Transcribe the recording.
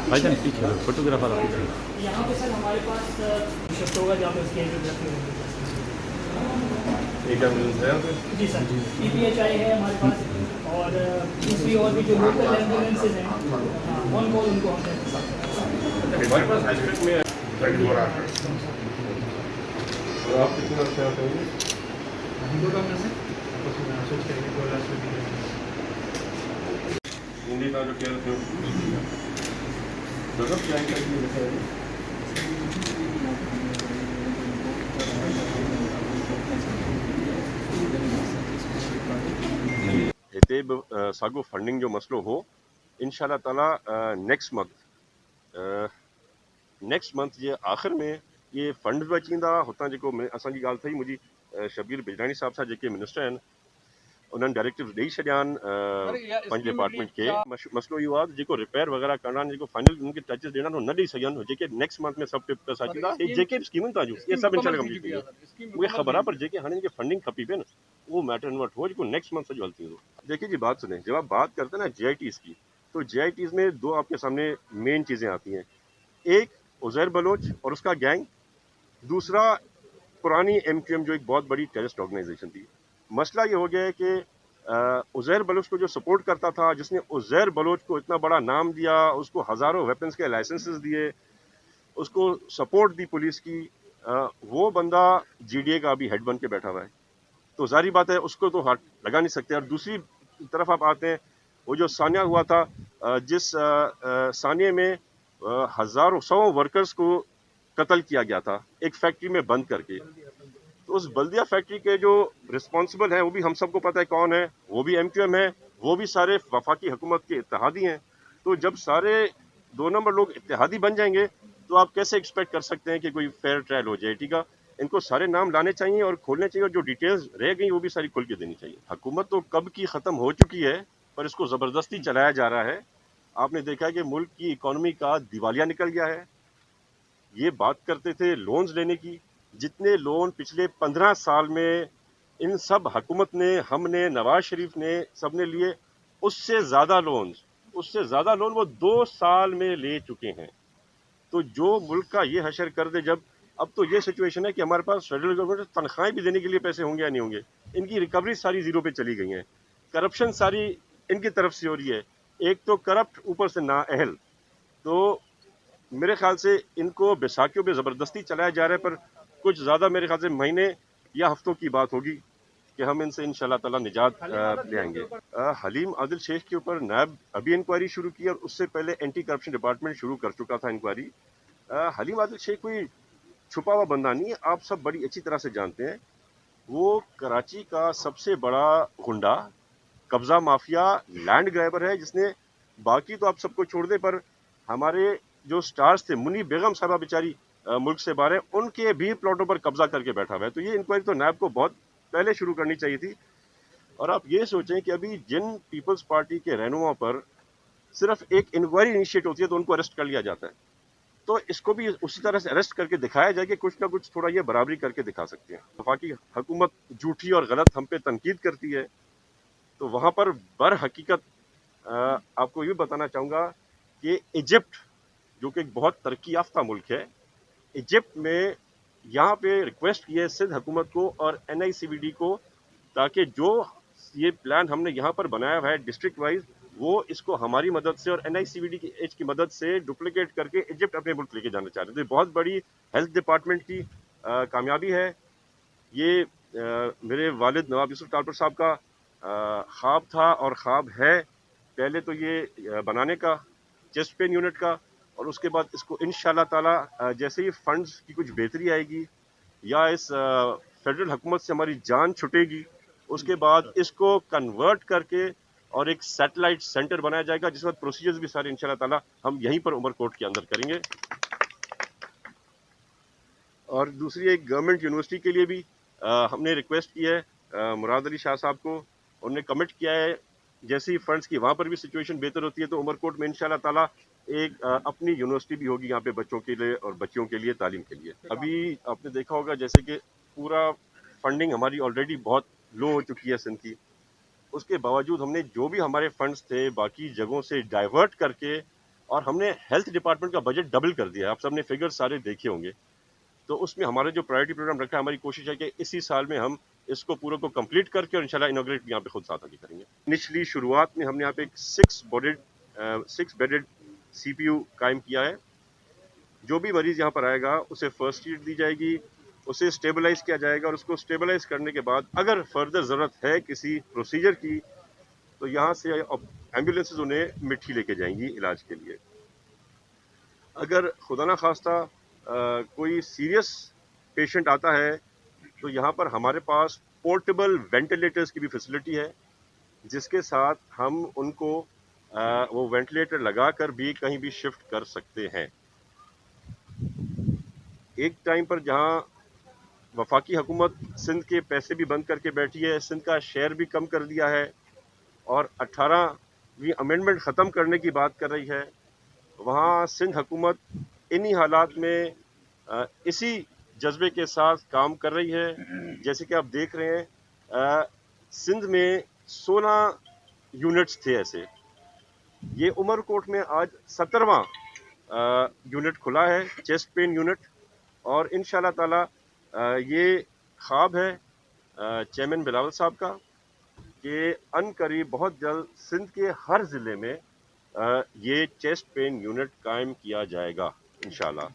भाईजान पीछे फोटोग्राफर यहाँ पे सर हमारे पास शिफ्ट होगा जहाँ पे उसकी एंजियोग्राफी होगी। एक एम्बुलेंस है जी सर, PPHI है हमारे पास और दूसरी और भी जो लोकल एम्बुलेंसेज हैं ऑन कॉल उनको हम देते हैं। हमारे पास हॉस्पिटल में और आप कितने वर्ष से आते हैं? हिंदी का जो केयर थे गजब क्या हिते बि साॻियो फंडिंग जो मसइलो हो इंशाल्लाह ताला नेक्स्ट मंथ जे आख़िर में ये फंड बि अची वेंदा हुतां जेको असांजी ॻाल्हि थी मुंहिंजी शबीर बिजलानी साहब सां जेके मिनिस्टर आहिनि उन्हनि डायरेक्टिव ॾेई छॾिया आहिनि पंज डिपार्टमेंट खे मसइलो इहो आहे जेको रिपेयर वग़ैरह करणा आहिनि जेको फाइनल उनखे टचेस ॾियणा न ॾेई सघनि जेके नेक्स्ट मंथ में सभु पेपर्स अची वेंदा जेके बि स्कीमूं तव्हां जूं इहे सभु इंशाल्लाह कंप्लीट थी मूंखे ख़बर आहे पर जेके हाणे इनखे फंडिंग खपी पई न वो मैटर इन वटि हो जेको नेक्स्ट मंथ सॼो हल थींदो। देखिए जी बात सुने जब आप बात करते हैं ना JITs की तो JITs में दो आपके सामने मेन चीज़ें आती हैं एक उज़ैर बलोच और उसका गैंग दूसरा पुरानी MQM जो एक बहुत बड़ी टेररिस्ट ऑर्गेनाइजेशन थी। मसला ये हो गया है कि उज़ैर बलोच को जो सपोर्ट करता था जिसने उज़ैर बलोच को इतना बड़ा नाम दिया उसको हज़ारों वेपन्स के लाइसेंसेस दिए उसको सपोर्ट दी पुलिस की वो बंदा GDA का अभी हेड बन के बैठा हुआ है तो जारी बात है उसको तो हाथ लगा नहीं सकते। और दूसरी तरफ आप आते हैं वो जो सानिया हुआ था जिस सानिया में हज़ारों सौ वर्कर्स को कत्ल किया गया था एक फैक्ट्री में बंद करके तो उस बल्दिया फैक्ट्री के जो रिस्पॉन्सिबल हैं वो भी हम सबको पता है कौन है वो भी MQM है वो भी सारे वफाकी हुकूमत के इत्तेहादी हैं। तो जब सारे 2 नंबर लोग इत्तेहादी बन जाएंगे तो आप कैसे एक्सपेक्ट कर सकते हैं कि कोई फेयर ट्रायल हो जाए। ठीक है इनको सारे नाम लाने चाहिए और खोलने चाहिए और जो डिटेल्स रह गई वो भी सारी खुल के देनी चाहिए। हुकूमत तो कब की ख़त्म हो चुकी है पर इसको ज़बरदस्ती चलाया जा रहा है। आपने देखा है कि मुल्क की इकॉनमी का दिवालिया निकल गया है। ये बात करते थे लोन्स लेने की जितने लोन पिछले 15 साल में इन सब हुकूमत ने हमने नवाज शरीफ ने सबने लिए उससे ज़्यादा लोन वो 2 साल में ले चुके हैं। तो जो मुल्क का ये हशर कर दे जब अब तो ये सिचुएशन है कि हमारे पास फेडरल गवर्नमेंट तनख्वाहें भी देने के लिए पैसे होंगे या नहीं होंगे इनकी रिकवरी सारी जीरो पे चली गई है करप्शन सारी इनकी तरफ से हो रही है एक तो करप्ट ऊपर से नाअहल। तो मेरे ख्याल से इनको बैसाखियों पे ज़बरदस्ती चलाया जा रहा है पर कुछ ज़्यादा मेरे ख्याल से महीने या हफ्तों की बात होगी कि हम इनसे इंशाल्लाह ताला निजात ले आएंगे। हलीम आदिल शेख के ऊपर नायब अभी इंक्वायरी शुरू की और उससे पहले एंटी करप्शन डिपार्टमेंट शुरू कर चुका था इंक्वायरी। हलीम आदिल शेख कोई छुपा हुआ बंदा नहीं है आप सब बड़ी अच्छी तरह से जानते हैं वो कराची का सबसे बड़ा गुंडा कब्जा माफिया लैंड ग्रैबर है जिसने बाकी तो आप सबको छोड़ दे पर हमारे जो स्टार्स थे मुन्नी बेगम साहबा बेचारी मुल्क से बाहर है उनके भी प्लॉटों पर कब्जा करके बैठा हुआ है। तो ये इंक्वायरी तो नायब को बहुत पहले शुरू करनी चाहिए थी। और आप ये सोचें कि अभी जिन पीपल्स पार्टी के रहनुमाओं पर सिर्फ एक इंक्वायरी इनिशिएट होती है तो उनको अरेस्ट कर लिया जाता है तो इसको भी उसी तरह से अरेस्ट करके दिखाया जाए कि कुछ ना कुछ थोड़ा ये बराबरी करके दिखा सकते हैं। वफाकी हुकूमत झूठी और गलत हम पे तनकीद करती है तो वहाँ पर बर हकीकत आपको ये बताना चाहूँगा कि इजिप्ट जो कि एक बहुत तरक्की याफ्ता मुल्क है इजिप्ट में यहाँ पे रिक्वेस्ट की है सिंध हुकूमत को और NICVD को ताकि जो ये प्लान हमने यहाँ पर बनाया हुआ है डिस्ट्रिक्ट वाइज वो इसको हमारी मदद से और NICVD की मदद से डुप्लीकेट करके इजिप्ट अपने मुल्क लेके जाना चाह रहे थे। बहुत बड़ी हेल्थ डिपार्टमेंट की कामयाबी है ये मेरे वालिद नवाब यूसुफ टालपुर साहब का ख्वाब था और ख्वाब है पहले तो ये बनाने का चेस्ट पेन यूनिट का और उसके बाद इसको इंशाल्लाह ताला जैसे ही फंड्स की कुछ बेहतरी आएगी या इस फेडरल हुकूमत से हमारी जान छुटेगी اس کے بعد اس کو کنورٹ کر کے اور ایک سیٹلائٹ سینٹر بنایا جائے گا، جس وقت پروسیجرز بھی سارے انشاءاللہ تعالی ہم یہیں پر عمر کوٹ کے اندر کریں گے. اور دوسری ایک گورنمنٹ یونیورسٹی کے لیے بھی ہم نے ریکویسٹ کی ہے مراد علی شاہ صاحب کو. انہوں نے کمٹ کیا ہے جیسی فنڈز کی وہاں پر بھی سچویشن بہتر ہوتی ہے تو عمر کوٹ میں انشاءاللہ تعالی ایک اپنی یونیورسٹی بھی ہوگی یہاں پہ بچوں کے لیے اور بچیوں کے لیے تعلیم کے لیے. ابھی آپ نے دیکھا ہوگا جیسے کہ پورا فنڈنگ ہماری آلریڈی بہت لو ہو چکی ہے سندھ کی. اس کے باوجود ہم نے جو بھی ہمارے فنڈز تھے باقی جگہوں سے ڈائیورٹ کر کے اور ہم نے ہیلتھ ڈپارٹمنٹ کا بجٹ ڈبل کر دیا ہے. آپ سب نے فگر سارے دیکھے ہوں گے. تو اس میں ہمارا جو پرائرٹی پروگرام رکھا ہے ہماری کوشش ہے کہ اسی سال میں ہم اس کو پورے کو کمپلیٹ کر کے اور انشاءاللہ انوگریٹ یہاں پہ خود ساتھ آگے کریں گے. انیشلی شروعات میں ہم نے یہاں پہ ایک 6 بیڈڈ سی پی یو قائم کیا ہے. جو بھی مریض یہاں پر آئے گا اسے فرسٹ ایڈ دی جائے گی، اسے اسٹیبلائز کیا جائے گا اور اس کو اسٹیبلائز کرنے کے بعد اگر فردر ضرورت ہے کسی پروسیجر کی تو یہاں سے ایمبولینسز انہیں مٹھی لے کے جائیں گی علاج کے لیے. اگر خدا نہ خواستہ کوئی سیریس پیشنٹ آتا ہے تو یہاں پر ہمارے پاس پورٹیبل وینٹیلیٹرز کی بھی فیسلٹی ہے جس کے ساتھ ہم ان کو وہ وینٹیلیٹر لگا کر بھی کہیں بھی شفٹ کر سکتے ہیں. ایک ٹائم پر جہاں وفاقی حکومت سندھ کے پیسے بھی بند کر کے بیٹھی ہے، سندھ کا شیئر بھی کم کر دیا ہے اور 18ویں امینڈمنٹ ختم کرنے کی بات کر رہی ہے، وہاں سندھ حکومت انہی حالات میں اسی جذبے کے ساتھ کام کر رہی ہے. جیسے کہ آپ دیکھ رہے ہیں سندھ میں 16 یونٹس تھے ایسے. یہ عمر کوٹ میں آج 17واں یونٹ کھلا ہے، چیسٹ پین یونٹ. اور انشاءاللہ تعالی یہ خواب ہے چیئرمین بلاول صاحب کا کہ ان قریب بہت جلد سندھ کے ہر ضلع میں یہ چیسٹ پین یونٹ قائم کیا جائے گا انشاءاللہ.